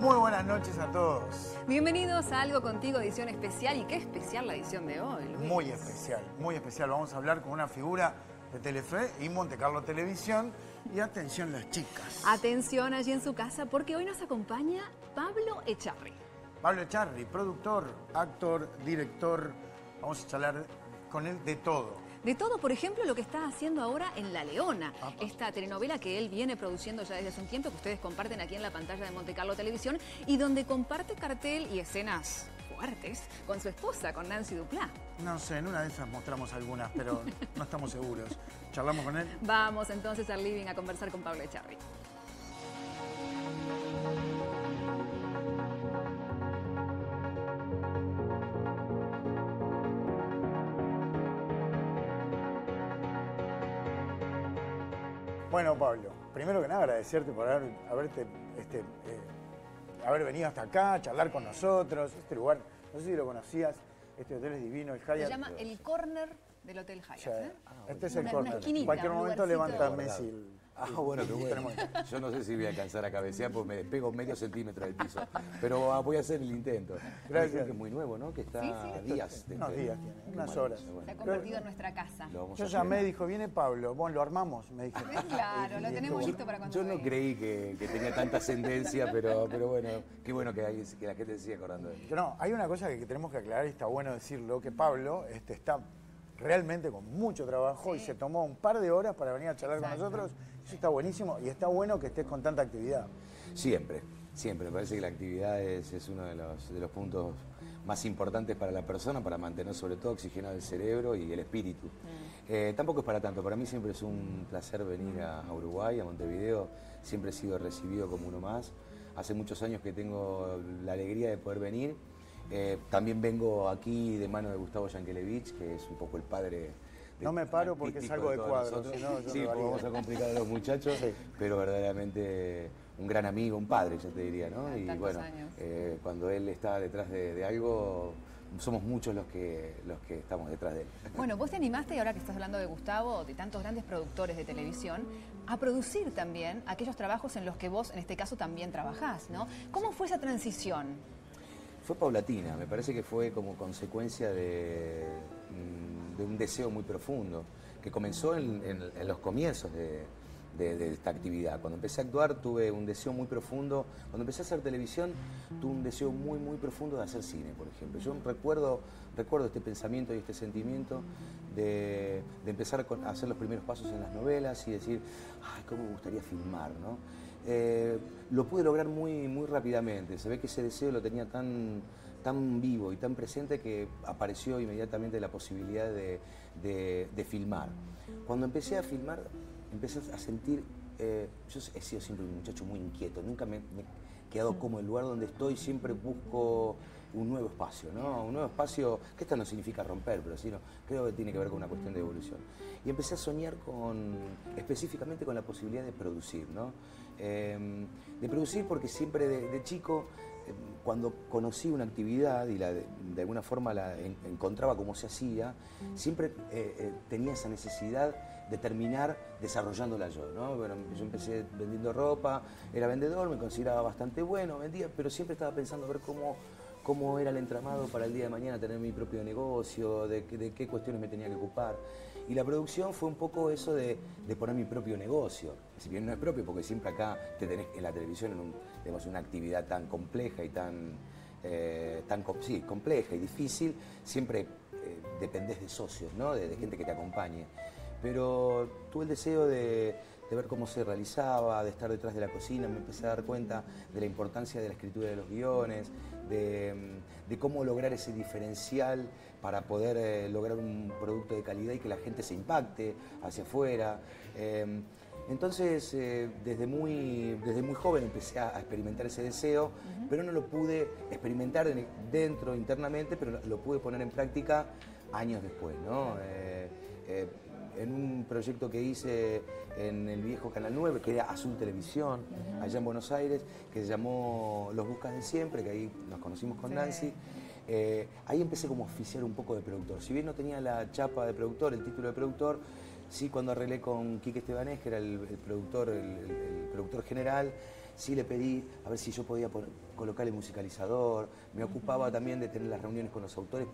Muy buenas noches a todos. Bienvenidos a Algo Contigo, edición especial. ¿Y qué especial la edición de hoy, Luis? Muy especial, muy especial. Vamos a hablar con una figura de Telefe y Monte Carlo Televisión. Y atención las chicas. Atención allí en su casa porque hoy nos acompaña Pablo Echarri. Pablo Echarri, productor, actor, director. Vamos a charlar con él de todo. De todo, por ejemplo, lo que está haciendo ahora en La Leona, esta telenovela que él viene produciendo ya desde hace un tiempo, que ustedes comparten aquí en la pantalla de Monte Carlo Televisión, y donde comparte cartel y escenas fuertes con su esposa, con Nancy Duplá. No sé, en una de esas mostramos algunas, pero no estamos seguros. ¿Charlamos con él? Vamos entonces al living a conversar con Pablo Echarri. Bueno, Pablo, primero que nada agradecerte por haber venido hasta acá, charlar con nosotros. Este lugar, no sé si lo conocías, este hotel es divino, el Hyatt. Se llama el corner del Hotel Hyatt. ¿Eh? Este es el Una corner. esquinita, En cualquier un momento lugarcito. levanta Messi. Bueno, qué bueno. Yo no sé si voy a alcanzar a cabecear porque me despego medio centímetro del piso. Pero voy a hacer el intento. Gracias. Creo que es muy nuevo, ¿no? Que está a días. Unos días tiene, unas horas. Se ha convertido en nuestra casa. Yo llamé, dijo, viene Pablo. Bueno, lo armamos, me dijeron. Claro, lo tenemos listo para cuando Yo no venga. creí que tenía tanta ascendencia, pero bueno, qué bueno que la gente se siga acordando de mí. Pero no, hay una cosa que tenemos que aclarar y está bueno decirlo, que Pablo está realmente con mucho trabajo y se tomó un par de horas para venir a charlar con nosotros. Eso está buenísimo y está bueno que estés con tanta actividad. Siempre. Me parece que la actividad es uno de los puntos más importantes para la persona, para mantener sobre todo oxigenado el cerebro y el espíritu. Tampoco es para tanto, para mí siempre es un placer venir a Uruguay, a Montevideo, siempre he sido recibido como uno más. Hace muchos años que tengo la alegría de poder venir. También vengo aquí de mano de Gustavo Yankelevich, que es un poco el padre. No me paro porque salgo de cuadro, si no, yo sí, me varía. vamos a complicar a los muchachos, Sí. pero verdaderamente un gran amigo, un padre, yo te diría, ¿no? Y Tantos bueno, años. cuando él está detrás de algo, somos muchos los que estamos detrás de él. Bueno, vos te animaste, y ahora que estás hablando de Gustavo, de tantos grandes productores de televisión, a producir también aquellos trabajos en los que vos, en este caso, también trabajás, ¿no? ¿Cómo fue esa transición? Fue paulatina, me parece que fue como consecuencia de un deseo muy profundo, que comenzó en los comienzos de esta actividad. Cuando empecé a actuar tuve un deseo muy profundo, cuando empecé a hacer televisión tuve un deseo muy profundo de hacer cine, por ejemplo. Yo recuerdo este pensamiento y este sentimiento de empezar a hacer los primeros pasos en las novelas y decir, ay, cómo me gustaría filmar, ¿no? Lo pude lograr muy rápidamente. Se ve que ese deseo lo tenía tan vivo y tan presente que apareció inmediatamente la posibilidad de filmar. Cuando empecé a filmar, empecé a sentir, yo he sido siempre un muchacho muy inquieto, nunca me he quedado como el lugar donde estoy, siempre busco un nuevo espacio, ¿no? Un nuevo espacio, que esto no significa romper, pero sino creo que tiene que ver con una cuestión de evolución. Y empecé a soñar específicamente con la posibilidad de producir, ¿no? De producir porque siempre de chico, cuando conocí una actividad y de alguna forma la encontraba como se hacía, siempre tenía esa necesidad de terminar desarrollándola yo, ¿no? Bueno, yo empecé vendiendo ropa, era vendedor, me consideraba bastante bueno, vendía, pero siempre estaba pensando a ver cómo era el entramado para el día de mañana tener mi propio negocio, de qué cuestiones me tenía que ocupar. Y la producción fue un poco eso de poner mi propio negocio. Si bien no es propio, porque siempre acá te tenés en la televisión digamos, una actividad tan compleja y compleja y difícil, siempre dependés de socios, ¿no? De gente que te acompañe. Pero tuve el deseo de ver cómo se realizaba, de estar detrás de la cocina, me empecé a dar cuenta de la importancia de la escritura de los guiones, de cómo lograr ese diferencial para poder lograr un producto de calidad y que la gente se impacte hacia afuera. Entonces, desde muy joven empecé a experimentar ese deseo, pero no lo pude experimentar dentro, internamente, pero lo pude poner en práctica años después, ¿no? En un proyecto que hice en el viejo Canal 9, que era Azul Televisión, allá en Buenos Aires, que se llamó Los Buscas de Siempre, que ahí nos conocimos con Nancy. Ahí empecé como a oficiar un poco de productor. Si bien no tenía la chapa de productor, el título de productor, sí cuando arreglé con Quique Estebanés, que era el productor general, sí le pedí a ver si yo podía colocar el musicalizador, me ocupaba también de tener las reuniones con los autores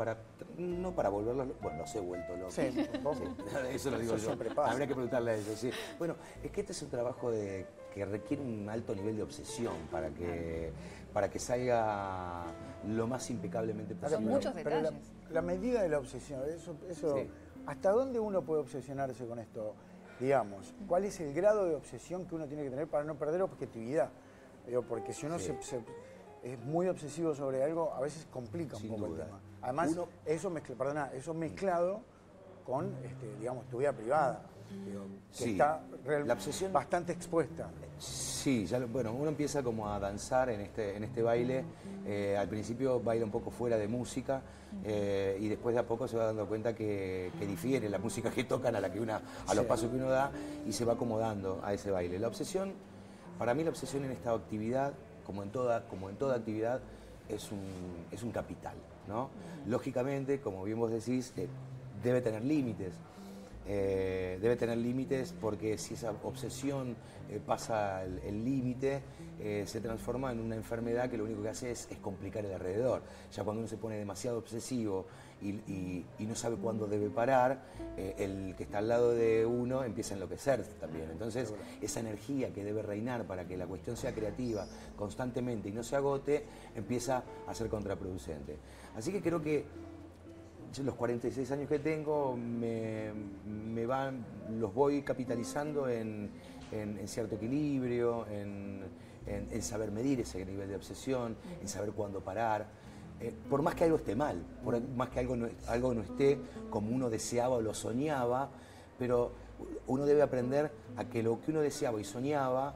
no para volverlos, bueno, los he vuelto locos. Sí, Sí, eso lo digo yo. Siempre pasa. Habría que preguntarle a ellos, sí. Bueno, es que este es un trabajo que requiere un alto nivel de obsesión para que salga lo más impecablemente posible. Son muchos detalles. La medida de la obsesión, eso Sí. ¿hasta dónde uno puede obsesionarse con esto? Digamos, ¿cuál es el grado de obsesión que uno tiene que tener para no perder objetividad? Digo, porque si uno es muy obsesivo sobre algo, a veces complica un Sin poco duda. el tema. Además, eso mezclado con, digamos, tu vida privada, digo, que Sí. está La obsesión- bastante expuesta. Sí, bueno, uno empieza como a danzar en este baile. Al principio baila un poco fuera de música y después de a poco se va dando cuenta que difiere la música que tocan a los pasos que uno da y se va acomodando a ese baile. La obsesión, para mí la obsesión en esta actividad, como en toda actividad, es un capital, ¿no? Lógicamente, como bien vos decís, debe tener límites. Debe tener límites porque si esa obsesión pasa el límite, se transforma en una enfermedad que lo único que hace es complicar el alrededor. Ya cuando uno se pone demasiado obsesivo y no sabe cuándo debe parar, el que está al lado de uno empieza a enloquecerse también. Entonces, esa energía que debe reinar para que la cuestión sea creativa constantemente y no se agote, empieza a ser contraproducente. Así que creo que los 46 años que tengo los voy capitalizando en cierto equilibrio, en saber medir ese nivel de obsesión, en saber cuándo parar. Por más que algo esté mal, por más que algo no esté como uno deseaba o lo soñaba, pero uno debe aprender a que lo que uno deseaba y soñaba,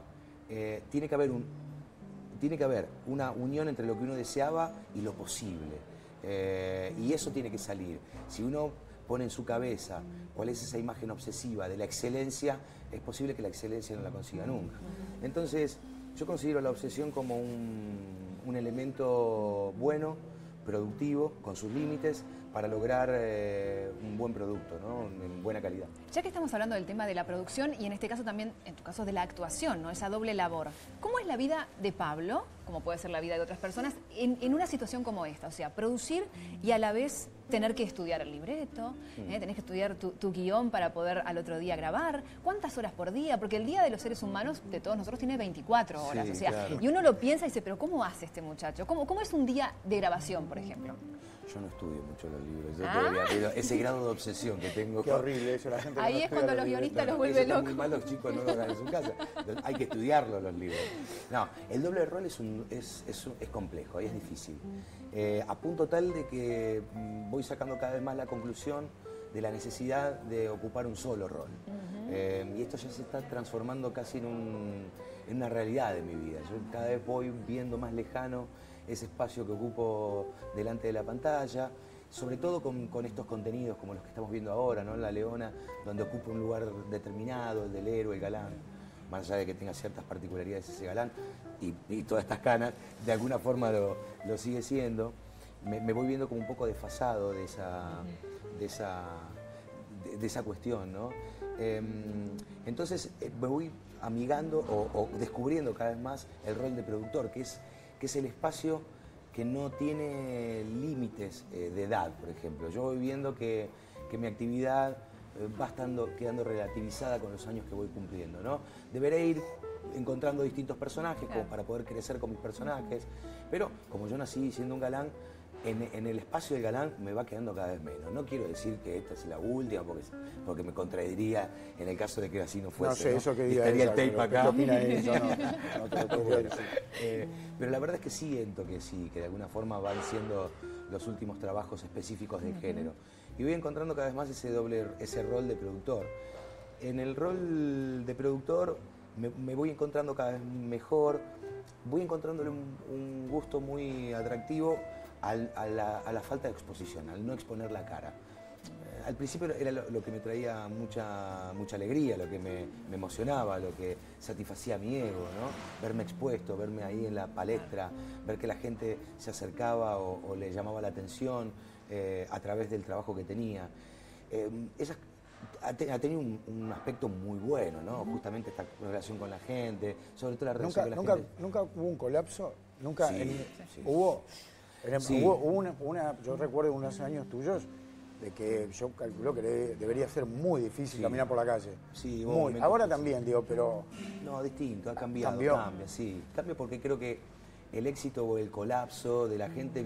tiene que haber una unión entre lo que uno deseaba y lo posible. Y eso tiene que salir. Si uno pone en su cabeza cuál es esa imagen obsesiva de la excelencia, es posible que la excelencia no la consiga nunca. Entonces, yo considero la obsesión como un elemento bueno, productivo, con sus límites, para lograr un buen producto, ¿no? En buena calidad. Ya que estamos hablando del tema de la producción y en este caso también, en tu caso, de la actuación, ¿no? Esa doble labor. ¿Cómo es la vida de Pablo, como puede ser la vida de otras personas, en una situación como esta? O sea, producir y a la vez tener que estudiar el libreto, tenés que estudiar tu guión para poder al otro día grabar. ¿Cuántas horas por día? Porque el día de los seres humanos, de todos nosotros, tiene 24 horas. Sí, o sea, claro. Y uno lo piensa y dice, pero ¿cómo hace este muchacho? ¿Cómo es un día de grabación, por ejemplo? Yo no estudio mucho los libros, pero ese grado de obsesión que tengo. Qué horrible eso, la gente Ahí no es estudia cuando los libros. guionistas los Eso vuelven está locos. muy mal, los chicos no lo hagan en su casa. Hay que estudiarlos los libros. No, el doble rol es complejo y es difícil. A punto tal de que voy sacando cada vez más la conclusión de la necesidad de ocupar un solo rol. Y esto ya se está transformando casi en una realidad de mi vida. Yo cada vez voy viendo más lejano ese espacio que ocupo delante de la pantalla, sobre todo con estos contenidos como los que estamos viendo ahora, ¿no? En La Leona, donde ocupa un lugar determinado, el del héroe, el galán, más allá de que tenga ciertas particularidades ese galán y todas estas canas, de alguna forma lo sigue siendo. Me voy viendo como un poco desfasado de esa cuestión, ¿no? Entonces me voy amigando o descubriendo cada vez más el rol de productor, que es el espacio que no tiene límites de edad, por ejemplo. Yo voy viendo que mi actividad va quedando relativizada con los años que voy cumpliendo, ¿no? Deberé ir encontrando distintos personajes como para poder crecer con mis personajes, pero como yo nací siendo un galán, en el espacio del galán me va quedando cada vez menos. No quiero decir que esta es la última, porque me contradiría en el caso de que así no fuese. No sé, ¿no? eso que diga estaría ella, el tape pero acá. ¿qué opina ella? No te lo puedo Bueno, decir. pero la verdad es que siento que sí, que de alguna forma van siendo los últimos trabajos específicos del género. Y voy encontrando cada vez más ese rol de productor. En el rol de productor me voy encontrando cada vez mejor, voy encontrándole un gusto muy atractivo a la falta de exposición, al no exponer la cara. Al principio era lo que me traía mucha alegría, lo que me emocionaba, lo que satisfacía mi ego, ¿no? Verme expuesto, verme ahí en la palestra, ver que la gente se acercaba o le llamaba la atención a través del trabajo que tenía. ha tenido un aspecto muy bueno, ¿no? Justamente esta relación con la gente, sobre todo la relación con la gente. ¿Nunca hubo un colapso? ¿Nunca Sí. hubo? Sí. Hubo yo recuerdo unos años tuyos de que yo calculo que debería ser muy difícil caminar por la calle. Sí, muy. Ahora también, digo, pero... No, distinto, ha cambiado, ¿Cambió? cambia, sí. Cambia porque creo que el éxito o el colapso de la gente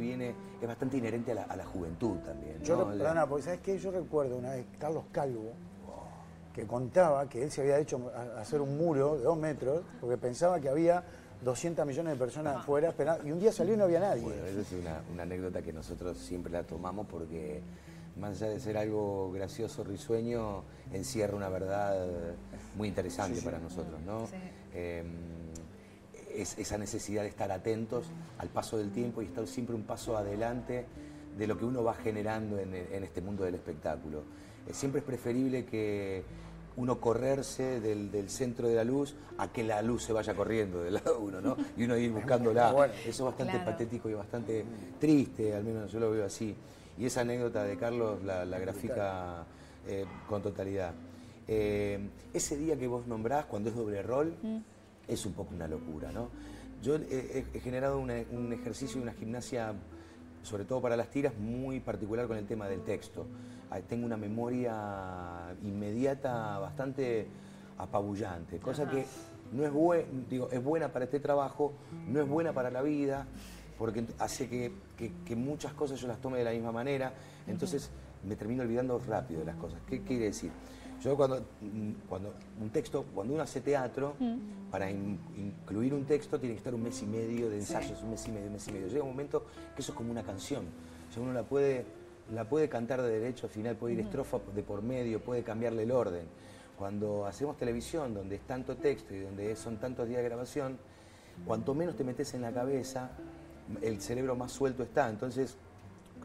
es bastante inherente a la juventud también, ¿no? Perdona, porque ¿sabes qué? Yo recuerdo una vez Carlos Calvo, que contaba que él se había hecho hacer un muro de 2 metros porque pensaba que había 200 millones de personas afuera esperando, y un día salió y no había nadie. Bueno, esa es una anécdota que nosotros siempre la tomamos porque más allá de ser algo gracioso, risueño, encierra una verdad muy interesante para nosotros, ¿no? Sí. Es esa necesidad de estar atentos al paso del tiempo y estar siempre un paso adelante de lo que uno va generando en este mundo del espectáculo. Siempre es preferible que uno correrse del centro de la luz a que la luz se vaya corriendo del lado de uno, ¿no? Y uno ir buscándola. Bueno. Eso es bastante Claro. patético y bastante triste, al menos yo lo veo así. Y esa anécdota de Carlos la grafica con totalidad. Ese día que vos nombrás, cuando es doble rol, es un poco una locura, ¿no? Yo he generado un ejercicio y una gimnasia, sobre todo para las tiras, muy particular con el tema del texto. Tengo una memoria inmediata bastante apabullante, cosa que no es es buena para este trabajo, no es buena para la vida, porque hace que muchas cosas yo las tome de la misma manera, entonces me termino olvidando rápido de las cosas. ¿Qué quiere decir? Yo cuando uno hace teatro, para incluir un texto tiene que estar 1 mes y medio de ensayos, 1 mes y medio. Llega un momento que eso es como una canción. O sea, uno la puede cantar de derecho a final, puede ir estrofa de por medio, puede cambiarle el orden. Cuando hacemos televisión, donde es tanto texto y donde son tantos días de grabación, cuanto menos te metes en la cabeza, el cerebro más suelto está. Entonces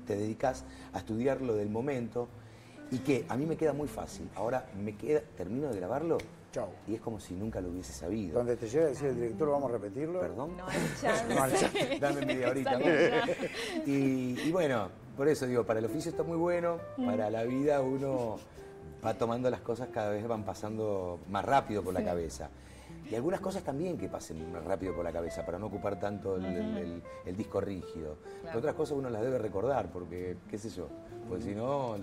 te dedicas a estudiar lo del momento. Y que a mí me queda muy fácil. Ahora termino de grabarlo Chau. y es como si nunca lo hubiese sabido. Donde te llega a decir el director, vamos a repetirlo. ¿Perdón? No hay chance. No hay chance. Dame media horita. Salí ya. Y bueno, por eso digo, para el oficio está muy bueno, para la vida uno va tomando las cosas, cada vez van pasando más rápido por la cabeza. Y algunas cosas también que pasen más rápido por la cabeza, para no ocupar tanto el disco rígido. Pero otras cosas uno las debe recordar, porque, qué sé yo, pues si no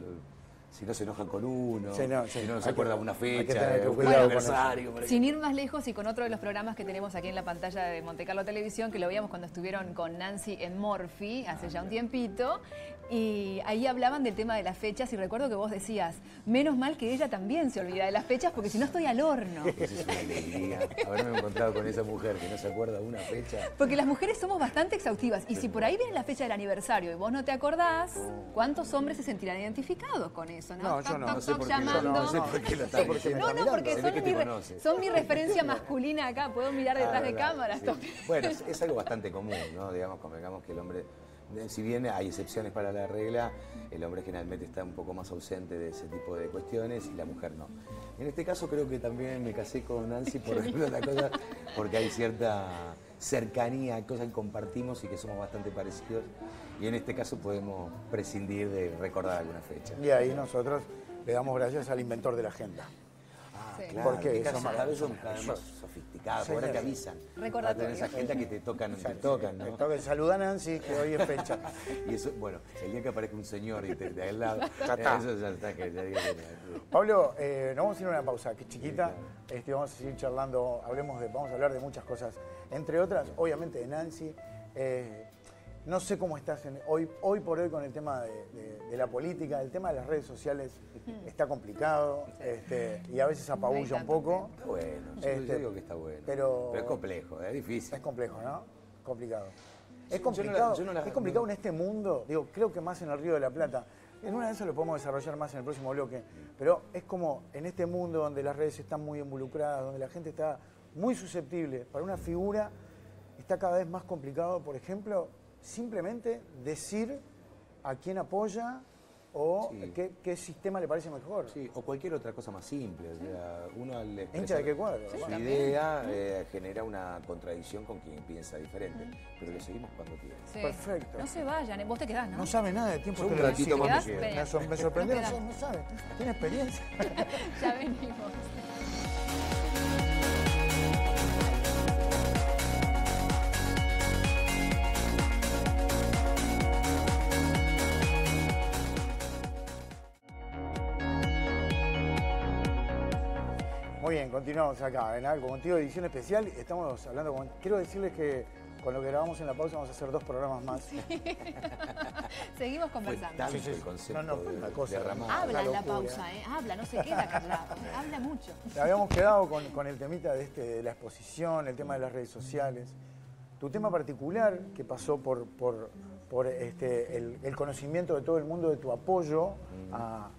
se enojan con uno, Sí, no, sí. si no se Hay acuerda que- una hay que fecha, tener un cuidado con aniversario. por Sin ir más lejos y con otro de los programas que tenemos aquí en la pantalla de Monte Carlo Televisión, que lo veíamos cuando estuvieron con Nancy en Morphy hace ya un tiempito, y ahí hablaban del tema de las fechas y recuerdo que vos decías, menos mal que ella también se olvida de las fechas porque si no estoy al horno. Pues es una alegría haberme encontrado con esa mujer que no se acuerda de una fecha. Porque las mujeres somos bastante exhaustivas y si por ahí viene la fecha del aniversario y vos no te acordás, ¿cuántos hombres se sentirán identificados con eso? No, yo no. No sé por qué, llamando. no sé por qué lo estás porque me diciendo. No, no, porque Se ve que te conoce. son mi referencia masculina acá, puedo mirar detrás de Claro, cámaras. sí. Bueno, es algo bastante común, ¿no? Digamos que el hombre, si bien hay excepciones para la regla, el hombre generalmente está un poco más ausente de ese tipo de cuestiones y la mujer no. En este caso creo que también me casé con Nancy por otra cosa, porque hay cierta cercanía, cosas que compartimos y que somos bastante parecidos. Y en este caso podemos prescindir de recordar alguna fecha. Y ahí nosotros le damos gracias al inventor de la agenda. Sí. Claro, Porque que eso cada vez son es cada vez más maravilloso. sofisticados, Sí, ahora te sí. avisan. Recordatorio. Ahora tenés esa gente que te tocan, ¿no? Saluda a Nancy, que hoy es fecha. Y eso, bueno, el día que aparezca un señor y te de al lado, Ya está. eso ya está, que ya digo que Pablo, nos vamos a ir a una pausa, que es chiquita. Vamos a seguir charlando, vamos a hablar de muchas cosas. Entre otras, obviamente, de Nancy. No sé cómo estás hoy por hoy con el tema de la política, el tema de las redes sociales está complicado y a veces apabulla un poco. está bueno, yo digo que está bueno. Pero es complejo, es difícil. Es complejo, ¿no? Complicado. Sí, Es complicado, yo no la- es complicado en este mundo, creo que más en el Río de la Plata. En una de esas lo podemos desarrollar más en el próximo bloque, pero es como en este mundo donde las redes están muy involucradas, donde la gente está muy susceptible, para una figura está cada vez más complicado, por ejemplo, simplemente decir a quién apoya o Sí. qué sistema le parece mejor. Sí, o cualquier otra cosa más simple. O sea, uno al ¿Hincha expresar de qué cuadro? su Bueno. idea genera una contradicción con quien piensa diferente. Pero lo seguimos cuando quiera. Sí. Perfecto. No se vayan, vos te quedás, ¿no? No sabe nada de tiempo Yo un televisivo. ratito más me quedo. Me sorprendió, Nos quedamos. no sabe. Tiene experiencia. Ya venimos. Muy bien, continuamos acá en Algo Contigo, edición especial. Estamos hablando con... Quiero decirles que con lo que grabamos en la pausa vamos a hacer 2 programas más. Seguimos Fue conversando. tanto Sí, sí. el concepto No, fue una cosa. derramado. Habla en la locura. pausa, ¿eh? Habla, no se queda callado. Habla mucho. Habíamos quedado con el temita de la exposición, el tema de las redes sociales. Tu tema particular, que pasó por el conocimiento de todo el mundo de tu apoyo a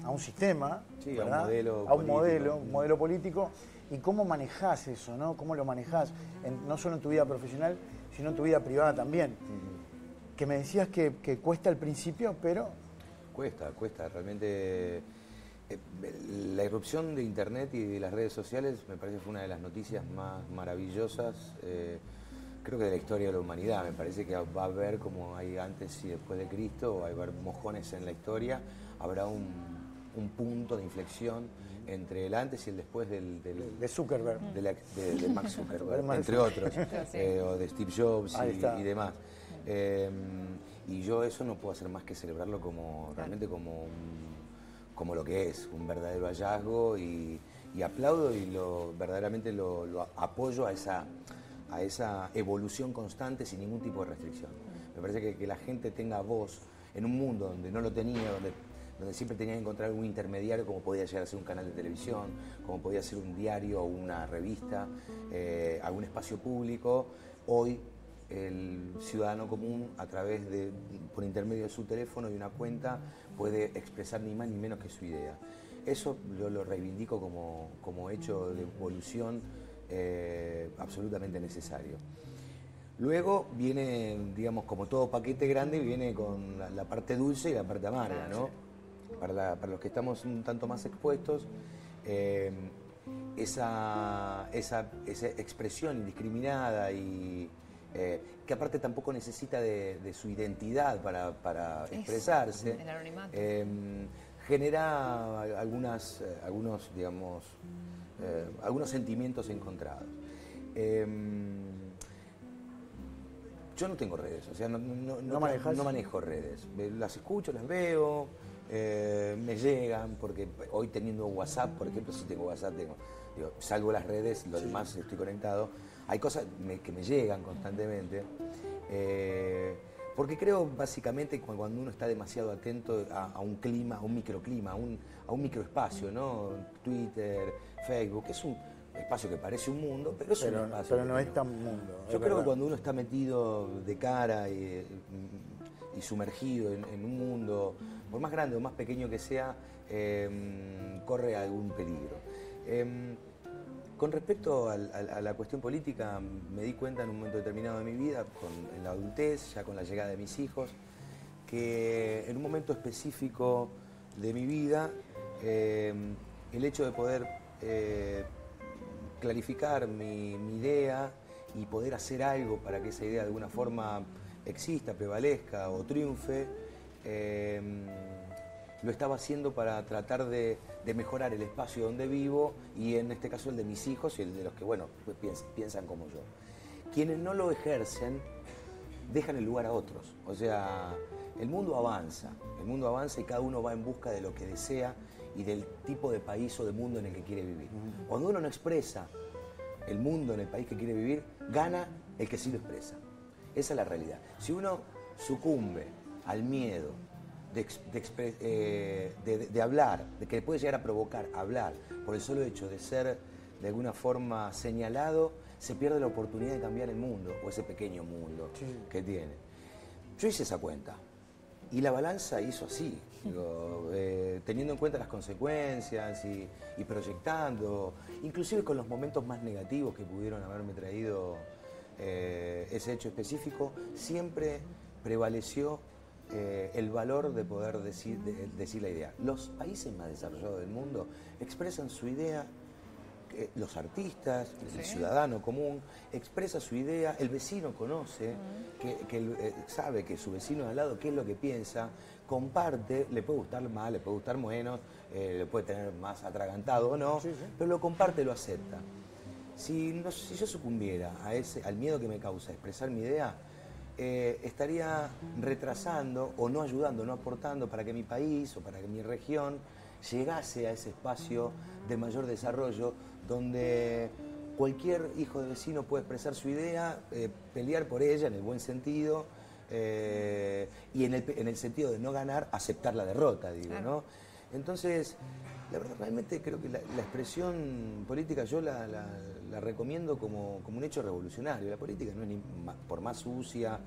un sistema, Sí, a un ¿verdad? modelo a un político. modelo político, y cómo manejás eso, ¿no? Cómo lo manejás, no solo en tu vida profesional, sino en tu vida privada también. Que me decías que cuesta al principio, pero... Cuesta. Realmente la irrupción de Internet y de las redes sociales me parece que fue una de las noticias más maravillosas, creo que de la historia de la humanidad. Me parece que va a haber, como hay antes y después de Cristo, va a haber mojones en la historia, habrá un punto de inflexión entre el antes y el después De Zuckerberg. de Mark Zuckerberg, Mark entre otros, Sí. o de Steve Jobs Ahí está. y demás. Y yo eso no puedo hacer más que celebrarlo realmente como lo que es, un verdadero hallazgo, y aplaudo y verdaderamente lo apoyo a esa evolución constante sin ningún tipo de restricción. Me parece que la gente tenga voz en un mundo donde no lo tenía, donde siempre tenía que encontrar un intermediario, como podía llegar a ser un canal de televisión, como podía ser un diario o una revista, algún espacio público. Hoy el ciudadano común, por intermedio de su teléfono y una cuenta, puede expresar ni más ni menos que su idea. Eso yo lo reivindico como hecho de evolución absolutamente necesario. Luego viene, digamos, como todo paquete grande, viene con la parte dulce y la parte amarga, ¿no? Para los que estamos un tanto más expuestos, esa expresión indiscriminada y que aparte tampoco necesita de su identidad para expresarse, el anonimato. genera algunos sentimientos encontrados. Yo no tengo redes, o sea, ¿No manejas? no manejo redes. Las escucho, las veo, me llegan, porque hoy teniendo WhatsApp, por ejemplo, si tengo WhatsApp, salvo las redes, lo demás estoy conectado. Hay cosas que me llegan constantemente, porque creo básicamente que cuando uno está demasiado atento a un clima, a un microclima, a un microespacio, ¿no? Twitter, Facebook, es un espacio que parece un mundo, pero es un espacio. Pero no pequeño. es tan mundo. Yo creo que cuando uno está metido de cara y sumergido en un mundo, por más grande o más pequeño que sea, corre algún peligro. Con respecto a la cuestión política, me di cuenta en un momento determinado de mi vida, en la adultez, ya con la llegada de mis hijos, que en un momento específico de mi vida, el hecho de poder clarificar mi idea y poder hacer algo para que esa idea de alguna forma exista, prevalezca o triunfe, lo estaba haciendo para tratar de mejorar el espacio donde vivo, y en este caso el de mis hijos y el de los que, bueno, pues piensan como yo. Quienes no lo ejercen dejan el lugar a otros. O sea, el mundo avanza y cada uno va en busca de lo que desea y del tipo de país o de mundo en el que quiere vivir. Cuando uno no expresa el mundo en el país que quiere vivir, gana el que sí lo expresa. Esa es la realidad. Si uno sucumbe al miedo de hablar, de que puede llegar a provocar hablar por el solo hecho de ser de alguna forma señalado, se pierde la oportunidad de cambiar el mundo, o ese pequeño mundo que tiene. Yo hice esa cuenta y la balanza hizo así, digo, teniendo en cuenta las consecuencias y proyectando, inclusive con los momentos más negativos que pudieron haberme traído ese hecho específico, siempre prevaleció el valor de poder decir la idea. Los países más desarrollados del mundo expresan su idea, los artistas, el ciudadano común, expresa su idea, el vecino conoce, sabe que su vecino de al lado qué es lo que piensa, comparte, le puede gustar más, le puede gustar menos, le puede tener más atragantado o no, pero lo comparte, lo acepta. Si yo sucumbiera al miedo que me causa expresar mi idea, estaría retrasando o no ayudando, no aportando para que mi país o para que mi región llegase a ese espacio de mayor desarrollo donde cualquier hijo de vecino puede expresar su idea, pelear por ella en el buen sentido y en el sentido de no ganar, aceptar la derrota, digo, ¿no? Entonces, la verdad, realmente creo que la expresión política yo la recomiendo como un hecho revolucionario. La política no es ni por más sucia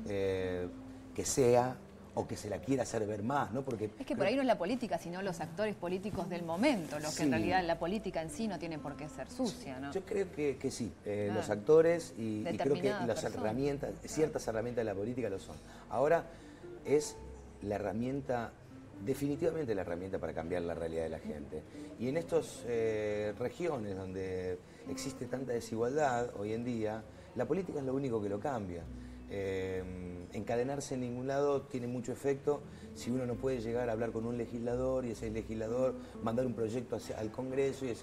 que sea, o que se la quiera hacer ver más, ¿no? Porque es que por ahí no es la política, sino los actores políticos del momento, los que en realidad la política en sí no tiene por qué ser sucia, ¿no? Yo creo que sí, los actores y creo que las herramientas, ciertas herramientas de la política lo son. Ahora es la herramienta, definitivamente la herramienta para cambiar la realidad de la gente. Y en estas regiones donde existe tanta desigualdad hoy en día, la política es lo único que lo cambia. Encadenarse en ningún lado tiene mucho efecto si uno no puede llegar a hablar con un legislador y ese legislador mandar un proyecto al Congreso y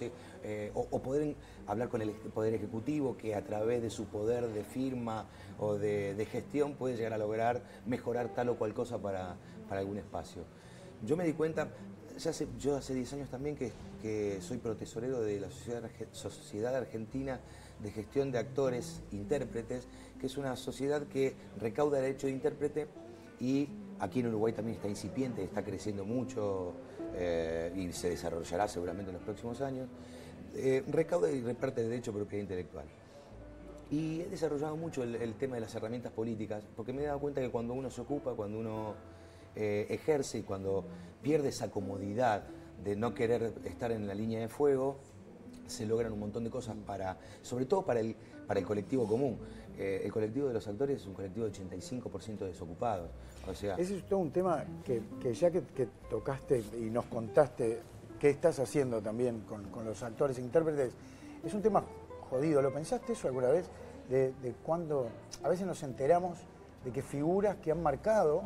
o poder hablar con el Poder Ejecutivo que a través de su poder de firma o de gestión puede llegar a lograr mejorar tal o cual cosa para algún espacio. Yo me di cuenta, yo hace 10 años también que soy protesorero de la Sociedad Argentina de Gestión de Actores Intérpretes, que es una sociedad que recauda derecho de intérprete y aquí en Uruguay también está incipiente, está creciendo mucho y se desarrollará seguramente en los próximos años. Recauda y reparte derecho de propiedad intelectual. Y he desarrollado mucho el tema de las herramientas políticas, porque me he dado cuenta que cuando uno se ocupa, cuando uno ejerce y cuando pierde esa comodidad de no querer estar en la línea de fuego, se logran un montón de cosas, sobre todo para el colectivo común. El colectivo de los actores es un colectivo de 85% desocupados. O sea, ese es todo un tema que ya que tocaste y nos contaste qué estás haciendo también con los actores e intérpretes, es un tema jodido. ¿Lo pensaste eso alguna vez? De cuando a veces nos enteramos de que figuras que han marcado,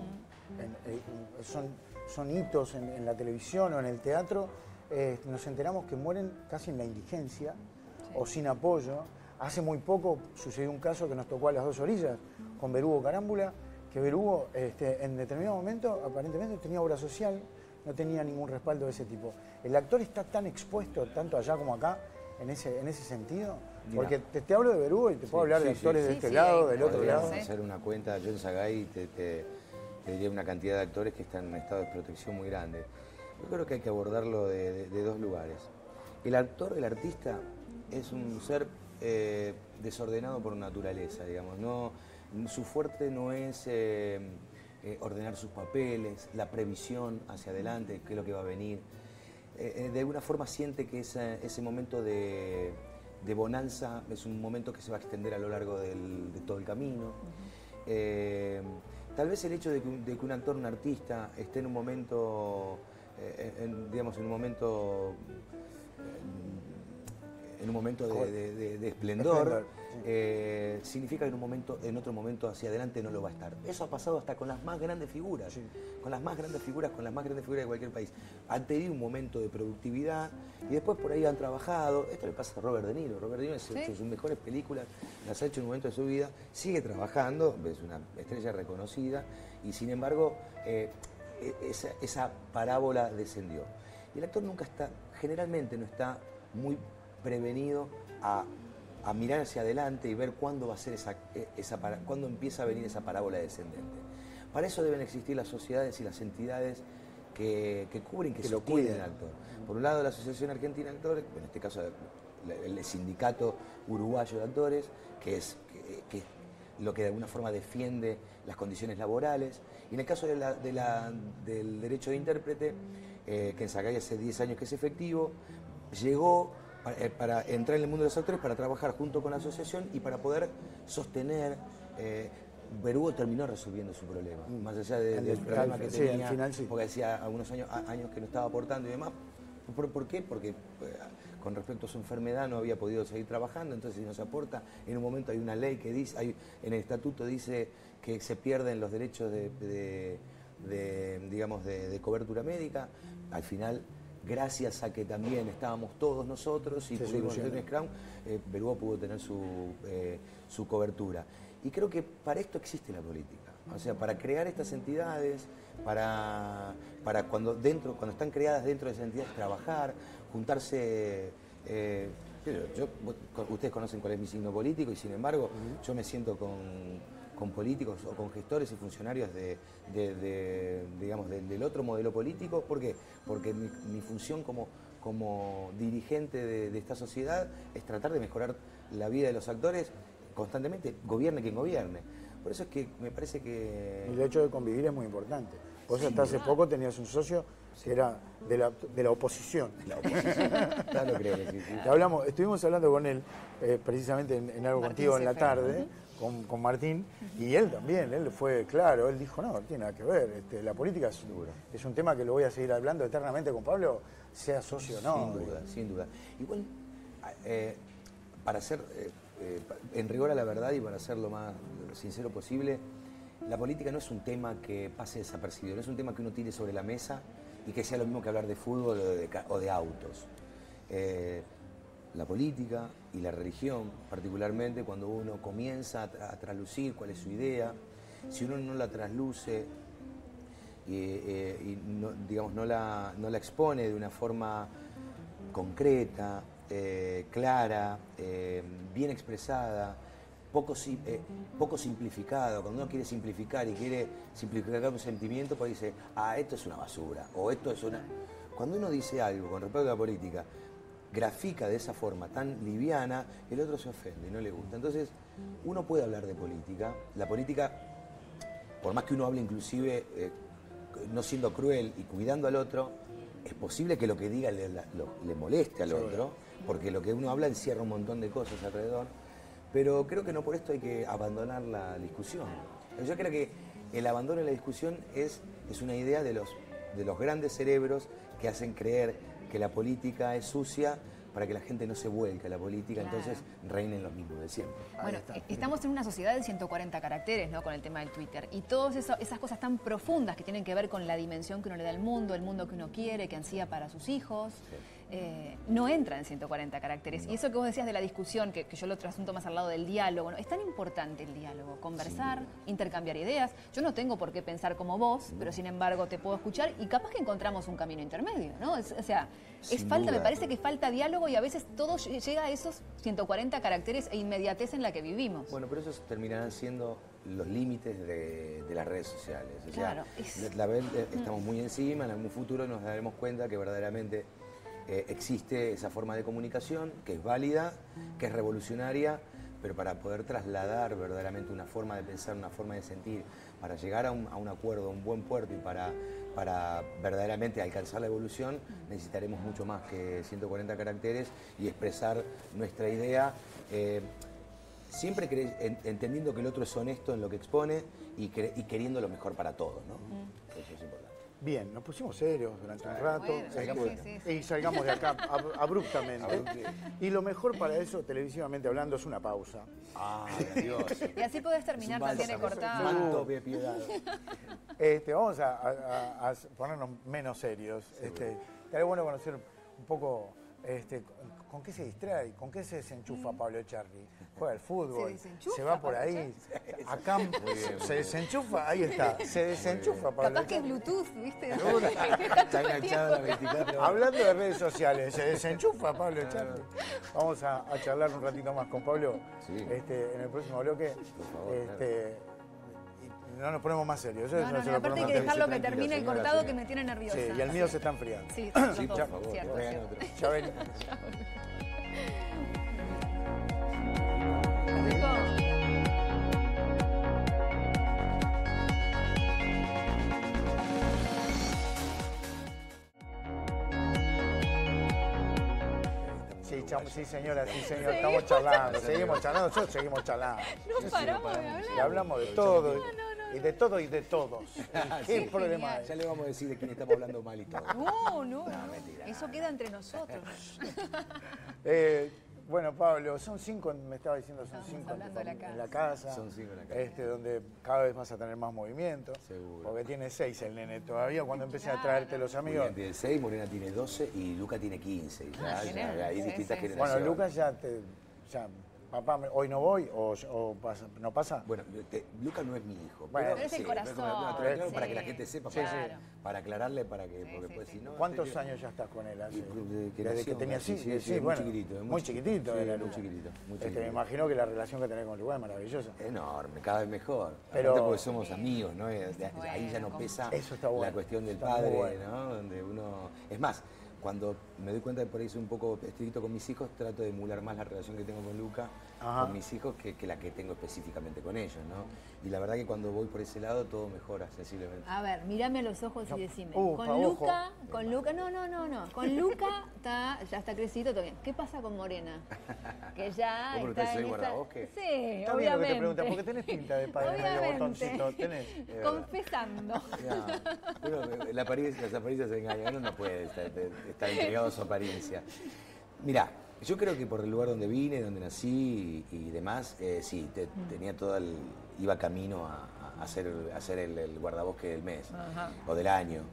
son hitos en la televisión o en el teatro, nos enteramos que mueren casi en la indigencia o sin apoyo. Hace muy poco sucedió un caso que nos tocó a las dos orillas con Berugo Carámbula, que Berugo en determinado momento aparentemente tenía obra social, no tenía ningún respaldo de ese tipo. ¿El actor está tan expuesto, tanto allá como acá, en ese sentido? Porque te hablo de Berugo y te puedo hablar de actores de este lado, del otro lado. Podríamos hacer una cuenta, yo en Sagay te diría una cantidad de actores que están en un estado de desprotección muy grande. Yo creo que hay que abordarlo de dos lugares. El actor, el artista, es un ser desordenado por naturaleza, digamos. Su fuerte no es ordenar sus papeles, la previsión hacia adelante, qué es lo que va a venir. De alguna forma siente que ese momento de bonanza es un momento que se va a extender a lo largo de todo el camino. Tal vez el hecho de que un actor, un artista, esté en un momento, digamos, en un momento de esplendor, significa que en otro momento hacia adelante no lo va a estar. Eso ha pasado hasta con las más grandes figuras, con las más grandes figuras de cualquier país. Han tenido un momento de productividad y después por ahí han trabajado. Esto le pasa a Robert De Niro. Robert De Niro ha hecho sus mejores películas, las ha hecho en un momento de su vida, sigue trabajando, es una estrella reconocida y sin embargo esa parábola descendió. Y el actor generalmente no está muy prevenido a mirar hacia adelante y ver cuándo va a ser cuándo empieza a venir esa parábola descendente. Para eso deben existir las sociedades y las entidades que cubren, que sostienen al actor. Por un lado la Asociación Argentina de Actores, en este caso el Sindicato Uruguayo de Actores, que es lo que de alguna forma defiende las condiciones laborales. Y en el caso del derecho de intérprete, que en Sagay hace 10 años que es efectivo, llegó para entrar en el mundo de los actores, para trabajar junto con la asociación y para poder sostener Berugo terminó resolviendo su problema, más allá del problema que sí, tenía, al final sí. porque hacía algunos años que no estaba aportando y demás. ¿Por qué? Porque con respecto a su enfermedad no había podido seguir trabajando, entonces si no se aporta, en un momento hay una ley que dice, en el estatuto dice que se pierden los derechos digamos, de cobertura médica. Al final, gracias a que también estábamos todos nosotros y pudimos hacer un Scrum, Berugo pudo tener su cobertura. Y creo que para esto existe la política, o sea, para crear estas entidades, para cuando están creadas dentro de esas entidades, trabajar, juntarse. Ustedes conocen cuál es mi signo político y sin embargo yo me siento con políticos o con gestores y funcionarios digamos, del otro modelo político. ¿Por qué? Porque mi función como dirigente de esta sociedad es tratar de mejorar la vida de los actores constantemente, gobierne quien gobierne. Por eso es que me parece que... El hecho de convivir es muy importante. Vos hasta hace poco tenías un socio que era de la oposición. La oposición, ya lo creo. Sí. Estuvimos hablando con él, precisamente en algo Martín contigo en la Cefera. tarde, con Martín, y él también, él fue claro, él dijo, no tiene nada que ver, la política es un tema que lo voy a seguir hablando eternamente con Pablo, sea socio o no. Sin duda. Igual, para ser, en rigor a la verdad y para ser lo más sincero posible, la política no es un tema que pase desapercibido, no es un tema que uno tire sobre la mesa y que sea lo mismo que hablar de fútbol o de autos. La política y la religión, particularmente cuando uno comienza a traslucir cuál es su idea, si uno no la trasluce y no, digamos, no la expone de una forma concreta, clara, bien expresada, poco simplificada. Cuando uno quiere simplificar y quiere simplificar un sentimiento, pues dice, esto es una basura, o esto es una... Cuando uno dice algo con respecto a la política, grafica de esa forma tan liviana, el otro se ofende y no le gusta. Entonces, uno puede hablar de política. La política, por más que uno hable inclusive no siendo cruel y cuidando al otro, es posible que lo que diga le moleste al otro, porque lo que uno habla encierra un montón de cosas alrededor. Pero creo que no por esto hay que abandonar la discusión. Yo creo que el abandono de la discusión es una idea de los grandes cerebros que hacen creer que la política es sucia para que la gente no se vuelque a la política, claro. Entonces reinen los mismos de siempre. Bueno, estamos en una sociedad de 140 caracteres, ¿no? Con el tema del Twitter. Y todas esas cosas tan profundas que tienen que ver con la dimensión que uno le da al mundo, el mundo que uno quiere, que ansía para sus hijos, no entran en 140 caracteres. No. Y eso que vos decías de la discusión, que yo lo trasunto más al lado del diálogo, ¿no? Es tan importante el diálogo, conversar, intercambiar ideas. Yo no tengo por qué pensar como vos, pero sin embargo te puedo escuchar y capaz que encontramos un camino intermedio, ¿no? Me parece que falta diálogo y a veces todo llega a esos 140 caracteres e inmediatez en la que vivimos. Bueno, pero esos terminarán siendo los límites de las redes sociales. O claro. Estamos muy encima, en algún futuro nos daremos cuenta que verdaderamente existe esa forma de comunicación, que es válida, que es revolucionaria, pero para poder trasladar verdaderamente una forma de pensar, una forma de sentir, para llegar a un acuerdo, a un buen puerto y para verdaderamente alcanzar la evolución, necesitaremos mucho más que 140 caracteres y expresar nuestra idea, siempre entendiendo que el otro es honesto en lo que expone y queriendo lo mejor para todos, ¿no? Eso es importante. Bien, nos pusimos serios durante un rato sí. y salgamos de acá abruptamente. Y lo mejor para eso, televisivamente hablando, es una pausa. Dios. Y así podés terminar también cortado. Manto de piedad. Vamos a ponernos menos serios. Estaría bueno conocer un poco con qué se distrae, con qué se desenchufa Pablo Echarri. Juega al fútbol, se va por ahí, acá se desenchufa, ahí está, se desenchufa Pablo Capaz que es Bluetooth, ¿viste? Está enganchado a la 24 horas. Hablando de redes sociales, se desenchufa Pablo Echarri. Vamos a charlar un ratito más con Pablo en el próximo bloque. Por favor, no nos ponemos más serios. Aparte hay que dejarlo que termine el cortado que me tiene nerviosa. Sí, y el mío se está enfriando. Sí, por favor, cierto. Ya venimos. Sí, señora, sí, señor, estamos charlando, seguimos charlando, nosotros seguimos charlando. No paramos de hablar. Y hablamos de todo, y de todo y de todos. ¿Qué problema hay? Ya le vamos a decir de quién estamos hablando mal y todo. No. Eso queda entre nosotros. Bueno, Pablo, son 5, me estaba diciendo, son 5 en la casa. Son 5 en la casa. Donde cada vez vas a tener más movimiento. Seguro. Porque tiene 6 el nene todavía. Cuando empecé a traerte los amigos. Julián tiene 6, Morena tiene 12 y Luca tiene 15. Ya hay distintas generaciones. Bueno, Lucas ya papá, hoy no voy o no pasa. Bueno, Luca no es mi hijo. Bueno, pero es el corazón. Claro, para que la gente sepa, Claro. para aclararle, porque después si no... ¿Cuántos años ya estás con él? Desde que tenía muy chiquitito. Muy chiquitito era muy Luca. chiquitito. Me imagino que la relación que tenés con Luca es maravillosa. Enorme, cada vez mejor. Pero aparte porque somos amigos, ¿no? Ahí ya no pesa la cuestión del padre, ¿no? Donde uno... Es más, cuando me doy cuenta de por ahí soy un poco estricto con mis hijos, trato de emular más la relación que tengo con Luca, con mis hijos, que la que tengo específicamente con ellos, ¿no? Y la verdad que cuando voy por ese lado todo mejora sensiblemente. A ver, mírame a los ojos y decime. Con Luca, no. Con Luca ya está crecido, todo bien. ¿Qué pasa con Morena? Que ya ¿Vos está soy en guardabosque? Sí, Está bien obviamente. lo que te preguntas, porque tenés pinta de padre medio botoncito. Confesando. Las apariencias se engañan, uno no puede estar entregado a su apariencia. Mirá, yo creo que por el lugar donde vine, donde nací y demás, sí, tenía iba camino a hacer el guardabosque del mes o del año.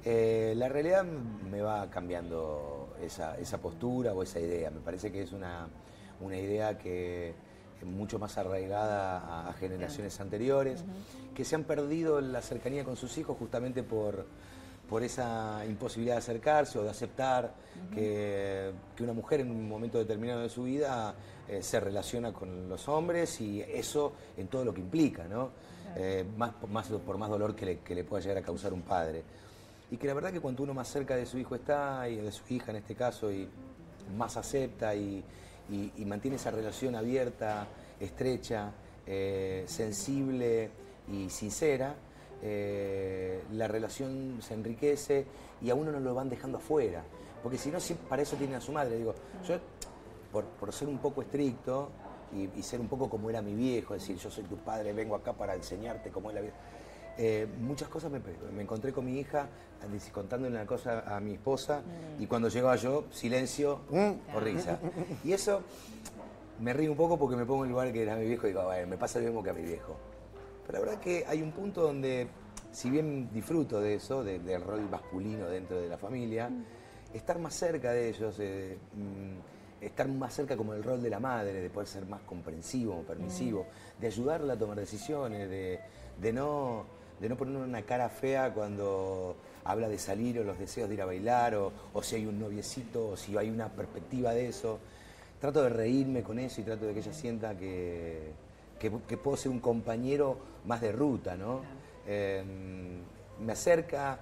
La realidad me va cambiando esa postura o esa idea. Me parece que es una idea que es mucho más arraigada a generaciones anteriores, que se han perdido la cercanía con sus hijos justamente por esa imposibilidad de acercarse o de aceptar que una mujer en un momento determinado de su vida se relaciona con los hombres y eso en todo lo que implica, ¿no? Por más dolor que le pueda llegar a causar un padre. Y que la verdad que cuanto uno más cerca de su hijo está, y de su hija en este caso, y más acepta y mantiene esa relación abierta, estrecha, sensible y sincera, la relación se enriquece y a uno no lo van dejando afuera. Porque si no, para eso tienen a su madre. Digo, yo, por ser un poco estricto y ser un poco como era mi viejo, es decir, yo soy tu padre, vengo acá para enseñarte cómo es la vida. Muchas cosas me encontré con mi hija contándole una cosa a mi esposa y cuando llegaba yo, silencio o risa. Y eso me río un poco porque me pongo en el lugar que era mi viejo y digo, bueno, me pasa lo mismo que a mi viejo. Pero la verdad que hay un punto donde, si bien disfruto de eso, del rol masculino dentro de la familia, estar más cerca de ellos, estar más cerca como el rol de la madre, de poder ser más comprensivo, permisivo, de ayudarla a tomar decisiones, de no poner una cara fea cuando habla de salir o los deseos de ir a bailar o si hay un noviecito o si hay una perspectiva de eso. Trato de reírme con eso y trato de que ella sienta que puedo ser un compañero más de ruta, ¿no? Me acerca,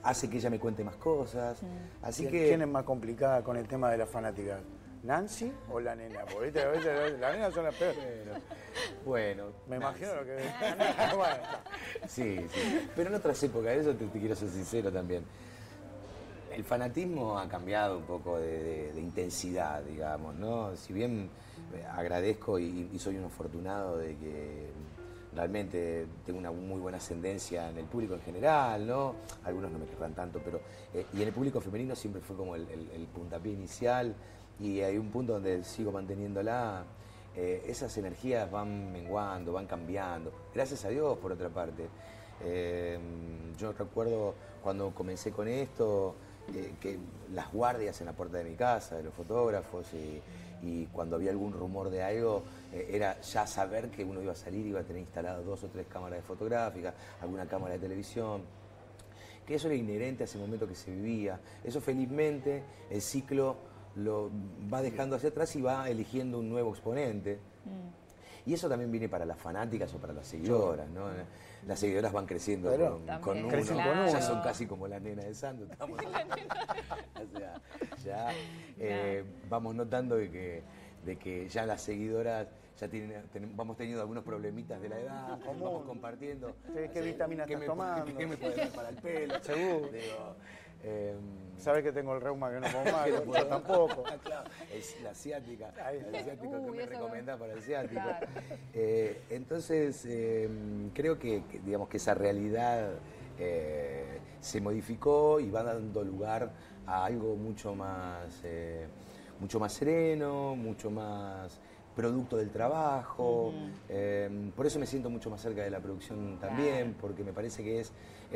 hace que ella me cuente más cosas. Así que... ¿Quién es más complicada con el tema de la fanática? ¿Nancy o la nena? Porque ¿viste? A veces las nenas son las peores. Bueno. Me imagino lo que... Bueno. Sí. Pero en otras épocas, eso te quiero ser sincero también. El fanatismo ha cambiado un poco de intensidad, digamos, ¿no? Si bien agradezco y soy un afortunado de que realmente tengo una muy buena ascendencia en el público en general, ¿no? Algunos no me querrán tanto, pero... y en el público femenino siempre fue como el puntapié inicial y hay un punto donde sigo manteniéndola. Esas energías van menguando, van cambiando. Gracias a Dios, por otra parte. Yo recuerdo cuando comencé con esto, que las guardias en la puerta de mi casa, de los fotógrafos, y cuando había algún rumor de algo, era ya saber que uno iba a salir, iba a tener instaladas 2 o 3 cámaras fotográficas, alguna cámara de televisión, que eso era inherente a ese momento que se vivía. Eso felizmente el ciclo lo va dejando hacia atrás y va eligiendo un nuevo exponente. Y eso también viene para las fanáticas o para las seguidoras, ¿no? Las seguidoras van creciendo con uno, claro. ya son casi como la nena de Santo. O sea, ya vamos notando de que ya las seguidoras ya vamos teniendo algunos problemitas de la edad, vamos compartiendo. ¿Qué vitaminas estás tomando? ¿Qué me puede dar para el pelo? Seguro. Digo, Sabes que tengo el reuma que no puedo más, yo tampoco. Claro, es la asiática, el asiático que me eso recomienda para el asiático. Claro. Entonces, creo que, digamos, que esa realidad se modificó y va dando lugar a algo mucho más sereno, mucho más producto del trabajo. Por eso me siento mucho más cerca de la producción también, Claro. porque me parece que es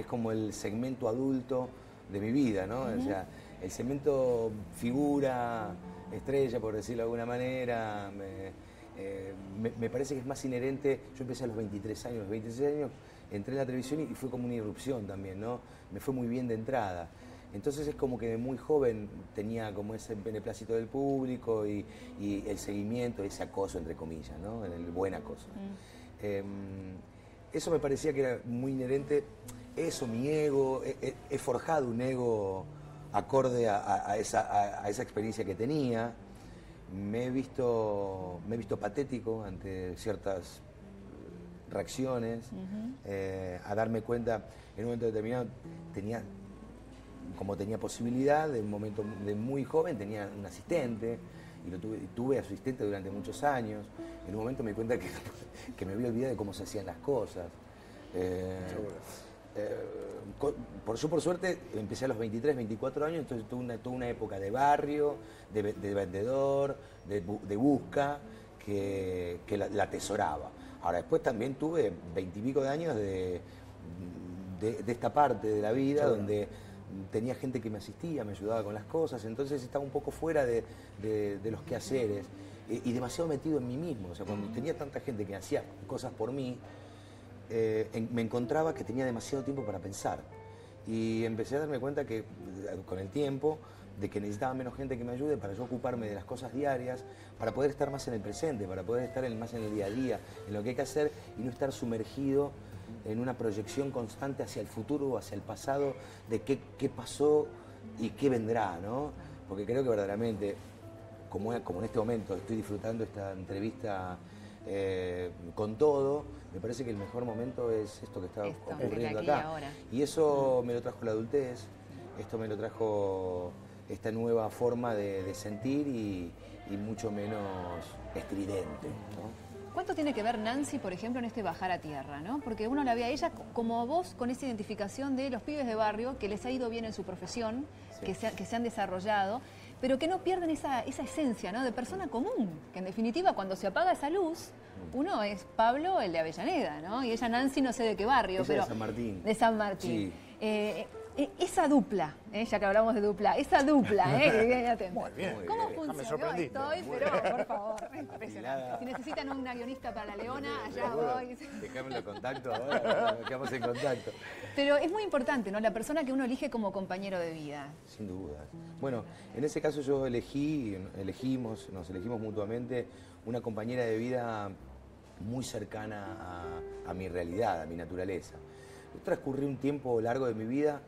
como el segmento adulto de mi vida, ¿no? O sea, el segmento figura, estrella, por decirlo de alguna manera, me parece que es más inherente. Yo empecé a los 23 años, entré en la televisión y fue como una irrupción también, ¿no? Me fue muy bien de entrada. Entonces es como que de muy joven tenía como ese beneplácito del público y el seguimiento, ese acoso, entre comillas, ¿no? El buen acoso. Eso me parecía que era muy inherente. Eso, mi ego, he forjado un ego acorde a esa experiencia que tenía. Me he visto patético ante ciertas reacciones, a darme cuenta en un momento determinado, como tenía posibilidad, de un momento de muy joven, tenía un asistente, y tuve asistente durante muchos años. En un momento me di cuenta que me había olvidado de cómo se hacían las cosas. Por suerte empecé a los 23, 24 años, entonces tuve toda una época de barrio, de vendedor, de busca, que la atesoraba. Ahora, después también tuve 20 y pico de años de esta parte de la vida, donde tenía gente que me asistía, me ayudaba con las cosas, entonces estaba un poco fuera de los quehaceres y demasiado metido en mí mismo. O sea, cuando tenía tanta gente que hacía cosas por mí, me encontraba que tenía demasiado tiempo para pensar. Y empecé a darme cuenta que con el tiempo, de que necesitaba menos gente que me ayude para yo ocuparme de las cosas diarias, para poder estar más en el presente, para poder estar más en el día a día, en lo que hay que hacer y no estar sumergido en una proyección constante hacia el futuro o hacia el pasado de qué pasó y qué vendrá, ¿no? Porque creo que verdaderamente, como en este momento estoy disfrutando esta entrevista con todo, me parece que el mejor momento es esto que está ocurriendo aquí y acá. ahora. Y eso me lo trajo la adultez, esto me lo trajo esta nueva forma de sentir y mucho menos estridente, ¿no? ¿Cuánto tiene que ver Nancy, por ejemplo, en este bajar a tierra, ¿no? Porque uno la ve a ella como a vos, con esa identificación de los pibes de barrio, que les ha ido bien en su profesión, Sí. que se han desarrollado, pero que no pierden esa esencia, ¿no? De persona común, que en definitiva cuando se apaga esa luz, uno es Pablo, el de Avellaneda, ¿no? Y ella Nancy, no sé de qué barrio, Ella pero de San Martín. De San Martín. Sí. Esa dupla, ya que hablamos de dupla, esa dupla, que queden atentos. Muy bien. ¿Cómo Muy bien. funciona? Me sorprendiste. Estoy, pero por favor, impresionante. Afilada. Si necesitan una guionista para La Leona, allá voy. Dejame los contactos ahora, quedamos en contacto. Pero es muy importante, ¿no? La persona que uno elige como compañero de vida. Sin duda. Bueno, en ese caso yo nos elegimos mutuamente una compañera de vida muy cercana a mi realidad, a mi naturaleza. Yo transcurrí un tiempo largo de mi vida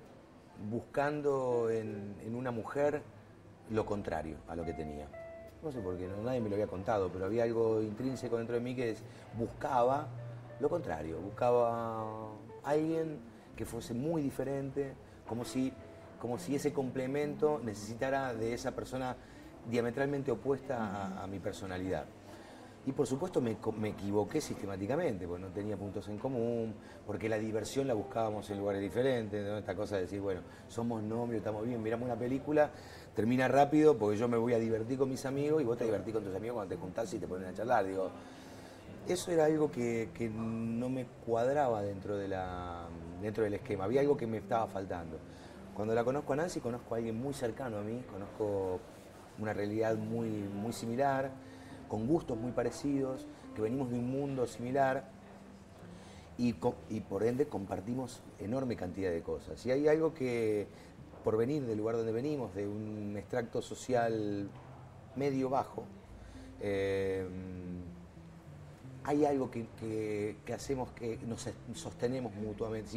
buscando en una mujer lo contrario a lo que tenía. No sé por qué, nadie me lo había contado, pero había algo intrínseco dentro de mí que buscaba lo contrario, buscaba a alguien que fuese muy diferente, como si ese complemento necesitara de esa persona diametralmente opuesta a mi personalidad. Y por supuesto me equivoqué sistemáticamente, porque no tenía puntos en común, porque la diversión la buscábamos en lugares diferentes, ¿no? Esta cosa de decir, bueno, somos novios, estamos bien, miramos una película, termina rápido porque yo me voy a divertir con mis amigos y vos te divertís con tus amigos cuando te juntás y te ponen a charlar. Digo, eso era algo que no me cuadraba dentro del esquema, había algo que me estaba faltando. Cuando la conozco a Nancy, conozco a alguien muy cercano a mí, conozco una realidad muy, muy similar, con gustos muy parecidos, que venimos de un mundo similar y por ende compartimos enorme cantidad de cosas. Y hay algo que, por venir del lugar donde venimos, de un extracto social medio bajo, hay algo que hacemos, que nos sostenemos mutuamente.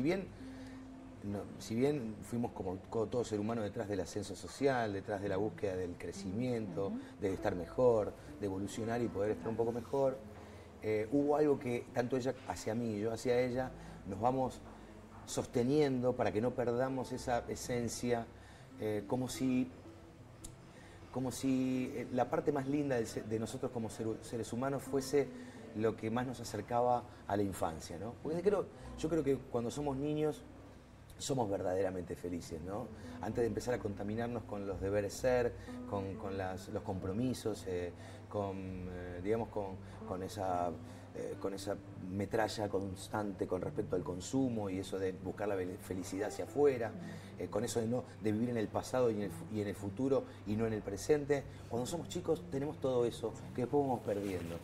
Si bien fuimos como todo ser humano detrás del ascenso social, detrás de la búsqueda del crecimiento, de estar mejor, de evolucionar y poder estar un poco mejor, hubo algo que tanto ella hacia mí y yo hacia ella nos vamos sosteniendo para que no perdamos esa esencia como si la parte más linda de nosotros como seres humanos fuese lo que más nos acercaba a la infancia, ¿no? Porque yo creo que cuando somos niños somos verdaderamente felices, ¿no? Antes de empezar a contaminarnos con los deberes ser, con los compromisos, digamos, con esa metralla constante con respecto al consumo y eso de buscar la felicidad hacia afuera, con eso de vivir en el pasado y en el futuro y no en el presente. Cuando somos chicos tenemos todo eso que después vamos perdiendo.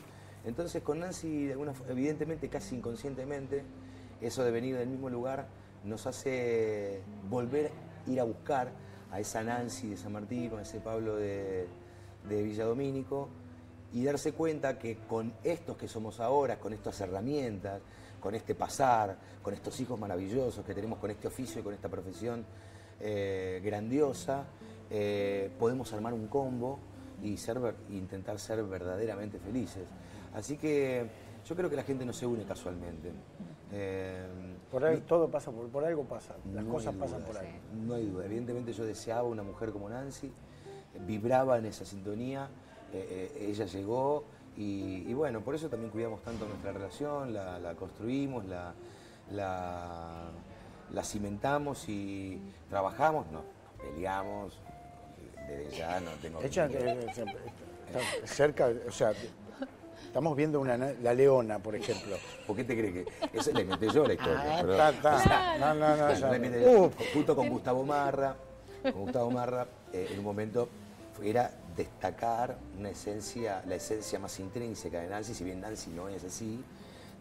Entonces con Nancy, evidentemente casi inconscientemente, eso de venir del mismo lugar nos hace volver a ir a buscar a esa Nancy de San Martín, a ese Pablo de Villa Domínico, y darse cuenta que con estos que somos ahora, con estas herramientas, con este pasar, con estos hijos maravillosos que tenemos, con este oficio y con esta profesión grandiosa, podemos armar un combo y intentar ser verdaderamente felices. Así que yo creo que la gente no se une casualmente. Por ahí todo pasa, por algo pasa, las cosas pasan por ahí. No hay duda, evidentemente yo deseaba una mujer como Nancy, vibraba en esa sintonía, ella llegó y bueno, por eso también cuidamos tanto nuestra relación, la construimos, la cimentamos y trabajamos, nos peleamos, desde ya no tengo... Ella cerca, o sea... Estamos viendo la Leona, por ejemplo. ¿Por qué te crees que...? Eso le inventé yo la historia. Junto con Gustavo Marra, en un momento era destacar la esencia más intrínseca de Nancy, si bien Nancy no es así,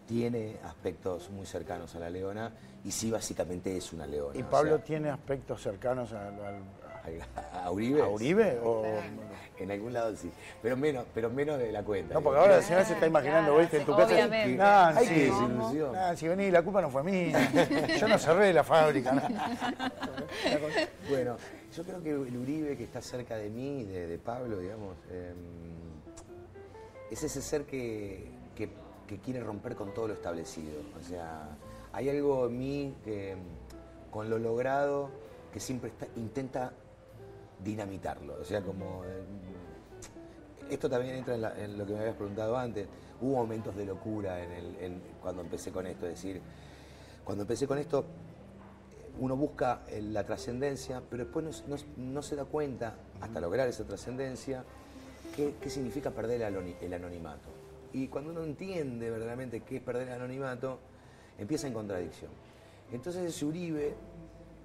tiene aspectos muy cercanos a la Leona y sí, básicamente es una Leona. ¿Y Pablo tiene aspectos cercanos ¿A Uribe? ¿A Uribe? O... En algún lado sí, pero menos de la cuenta. No, porque ahora la señora se está imaginando, ¿viste? En tu casa. Hay que desilusión. Si vení, la culpa no fue mía. Yo no cerré la fábrica. ¿No? Bueno, yo creo que el Uribe que está cerca de mí, de Pablo, digamos, es ese ser que quiere romper con todo lo establecido. O sea, hay algo en mí que, con lo logrado, que siempre intenta dinamitarlo. O sea, como... esto también entra en lo que me habías preguntado antes. Hubo momentos de locura cuando empecé con esto. Es decir, cuando empecé con esto, uno busca la trascendencia, pero después no se da cuenta, hasta lograr esa trascendencia, qué significa perder el anonimato. Y cuando uno entiende verdaderamente qué es perder el anonimato, empieza en contradicción. Entonces ese Uribe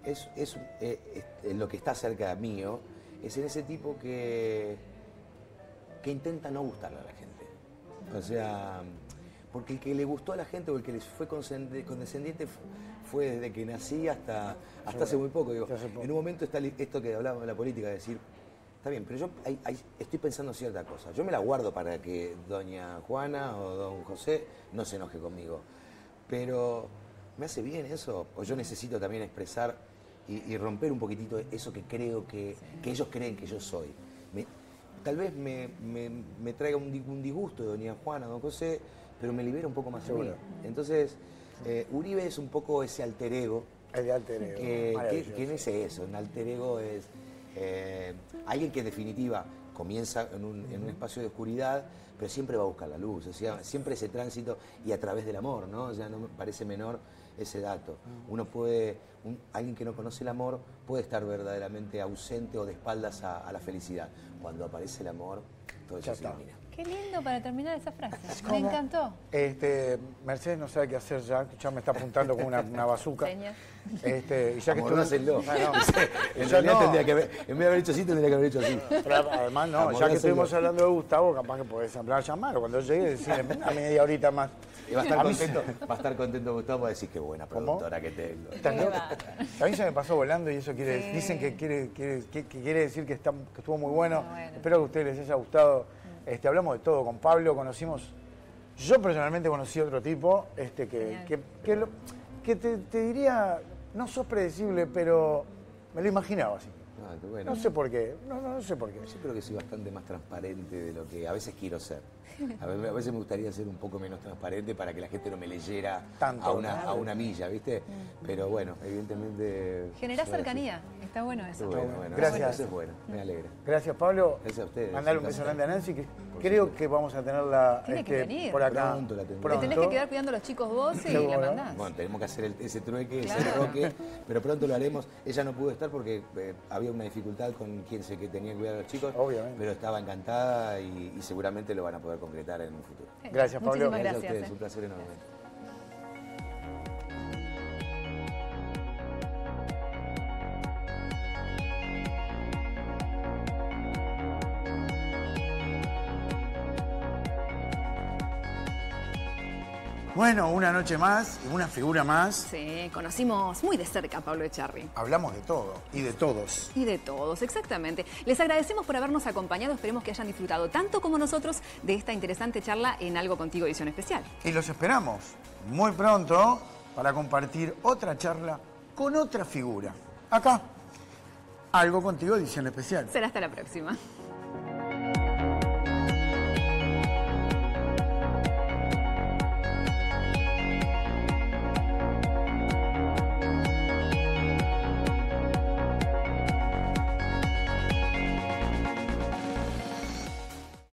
es lo que está cerca mío, es en ese tipo que intenta no gustarle a la gente. O sea, porque el que le gustó a la gente o el que les fue condescendiente fue desde que nací hasta hace muy poco. Digo, en un momento está esto que hablábamos de la política, de decir, está bien, pero yo estoy pensando cierta cosa. Yo me la guardo para que doña Juana o don José no se enoje conmigo. Pero, ¿me hace bien eso? O yo necesito también expresar y romper un poquitito eso que creo que ellos creen que yo soy. Tal vez me traiga un disgusto de doña Juana o don José, pero me libera un poco más de mí. Entonces, Uribe es un poco ese alter ego. El alter ego. Que no es eso, un alter ego es alguien que en definitiva comienza en un espacio de oscuridad, pero siempre va a buscar la luz, o sea, siempre ese tránsito y a través del amor, ¿no? O sea, no me parece menor ese dato. Alguien que no conoce el amor puede estar verdaderamente ausente o de espaldas a la felicidad. Cuando aparece el amor, todo eso se ilumina. Qué lindo para terminar esa frase. ¿Cómo? Me encantó. Mercedes no sabe qué hacer ya me está apuntando con una bazuca. Señas. Y ya que Amordáselo. En ya realidad no. tendría que haber, en vez de haber hecho así, tendría que haber hecho así. Pero además no, ya que estuvimos hablando de Gustavo, capaz que podés hablar, llamarlo cuando llegue, decirle una media horita más. Y va a estar contento Gustavo, va a decir qué buena productora que tengo. A mí se me pasó volando y eso dicen que quiere decir que estuvo muy bueno. Espero que a ustedes les haya gustado. Hablamos de todo. Con Pablo conocimos, yo personalmente conocí a otro tipo, que te diría, no sos predecible, pero me lo imaginaba así. Bueno. No sé por qué, no sé por qué. Yo creo que soy bastante más transparente de lo que a veces quiero ser. A veces me gustaría ser un poco menos transparente para que la gente no me leyera Tanto, a una milla, ¿viste? Pero bueno, evidentemente... Generar cercanía, está bueno eso. Bueno, Gracias. Eso es bueno, me alegra. Gracias, Pablo. Gracias a ustedes. Mandale un beso grande a Nancy, que creo que vamos a tenerla Tiene que venir. por acá. Pronto la tendremos. Te tenés que quedar cuidando a los chicos vos y Seguro. la mandás. Bueno, tenemos que hacer ese trueque, Claro. ese roque, pero pronto lo haremos. Ella no pudo estar porque había una dificultad con quien se que tenía que cuidar a los chicos. Obviamente. Pero estaba encantada y seguramente lo van a poder concretar en un futuro. Gracias, Pablo. Muchísimas Gracias a gracias. ustedes, un placer enorme. Bueno, una noche más, una figura más. Sí, conocimos muy de cerca a Pablo Echarri. Hablamos de todo y de todos. Y de todos, exactamente. Les agradecemos por habernos acompañado. Esperemos que hayan disfrutado tanto como nosotros de esta interesante charla en Algo Contigo edición especial. Y los esperamos muy pronto para compartir otra charla con otra figura. Acá, Algo Contigo edición especial. Será hasta la próxima.